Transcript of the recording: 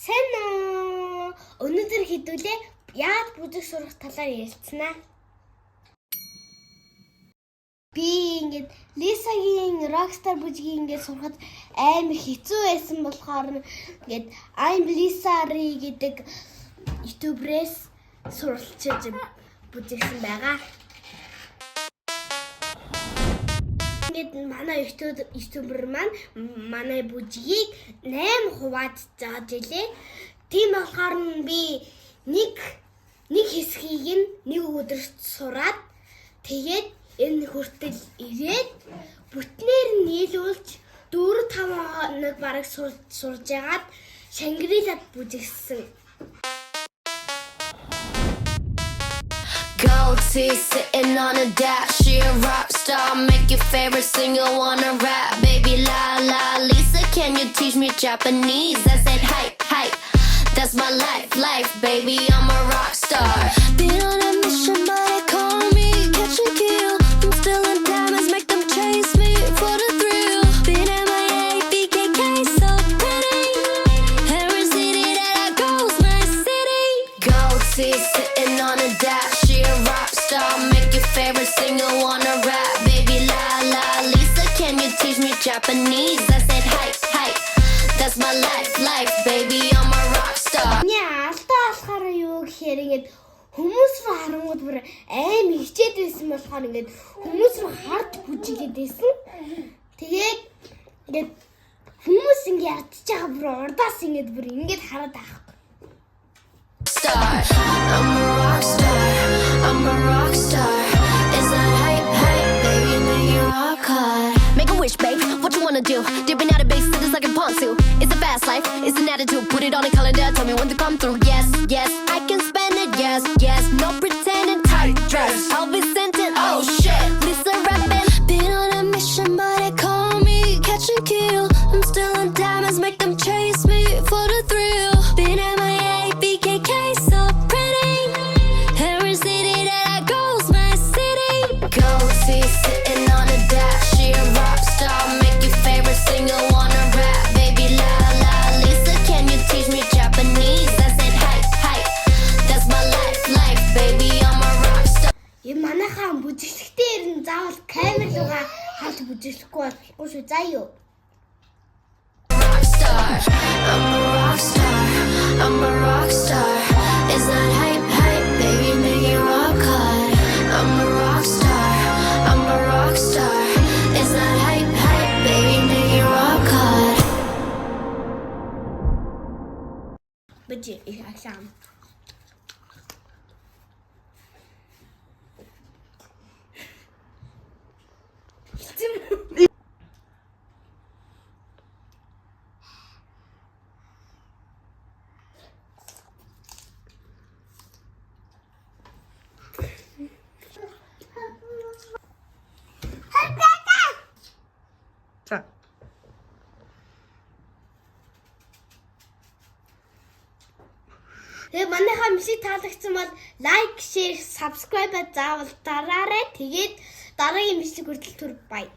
Сайн уу? Өнөөдөр хэдүүлээ яад бүжиг сурах талаар ярилцсанаа. Би ингээд Лисагийн Rockstar бүжгийг ингээд сурахад амар хэцүү байсан болохоор ингээд I'm Lisa-ри гэдэг ютуберээс суралцж бүжигсэн байгаа. Ингээд манай ютубер маань манай бүжгийг 8 хувааж зааж илээ. Тийм болохоор би нэг хэсгийг нэг өдөрт сураад тэгээд энэ хүртэл ирээд бүтнээр нь нийлүүлж 4-5 хоног бараг сурж яагаад Шангрилад бүжигсэн. Gold teeth sitting on a dash. She a rock star, make your favorite singer wanna rap. Baby la la, Lisa, can you teach me Japanese? I said hi, hi, that's my life, baby, I'm a rock star. Been on a mission, but they call me catch and kill. I'm still in diamonds, make them chase me for the thrill. Been MIA, BKK, so pretty. Every city that I go's my city. Gold teeth sitting on a dash. Make your favorite singer wanna rap. Baby la la, Lisa, can you teach me Japanese? I said hi, hi, that's my life, baby, I'm a rock star. Яалтаа болохоор юу гэхээр ингээд хүмүүс рүү харангууд бүр аим хичээд байсан болохоор ингээд хүмүүс рүү хард бүжигээд байсан. Тэгээд ингээд хүмүүс ингээд ядчих байгаа бүр урдаас ингээд хараад авах. I'm a rock star, I'm a rock star. Is that hype, baby, make you rock hard. Make a wish, babe, what you wanna do? Dipping out of base, it's like a pontoon. It's a fast life, it's an attitude. Put it on a calendar, tell me when to come through. Yes, I can spend it, yes, no pretending. Tight dress, I'll be sent it, oh shit. Lisa rapping, been on a mission, but they call me catch and kill. I'm still in diamonds, make them chase me for the thrill. Been MIA, BKK, so pretty. Every city that I go's my city. Gold teeth sitting on a dash. She a rock star, make your favorite singer wanna rap. Baby la la, Lisa, can you teach me Japanese? I said hi, that's my life, baby, I'm a rock star. Юм манайхаа бүжиглэхдээ ер нь заавал камер руугаа харж бүжиглэхгүй болохгүй шүү. За юу. I'm a rock star, I'm a rock star. Is that hype, baby, make you rock hard. I'm a rock star, I'm a rock star. Is that hype, baby, make you rock hard. Бүжиг их ахсан. Тэгээ манайхаа мишиг таалагдсан бол лайк, шеэр, subscribe заавал дараарай. Тэгээд дараагийн мишиг хүртэл түр бай.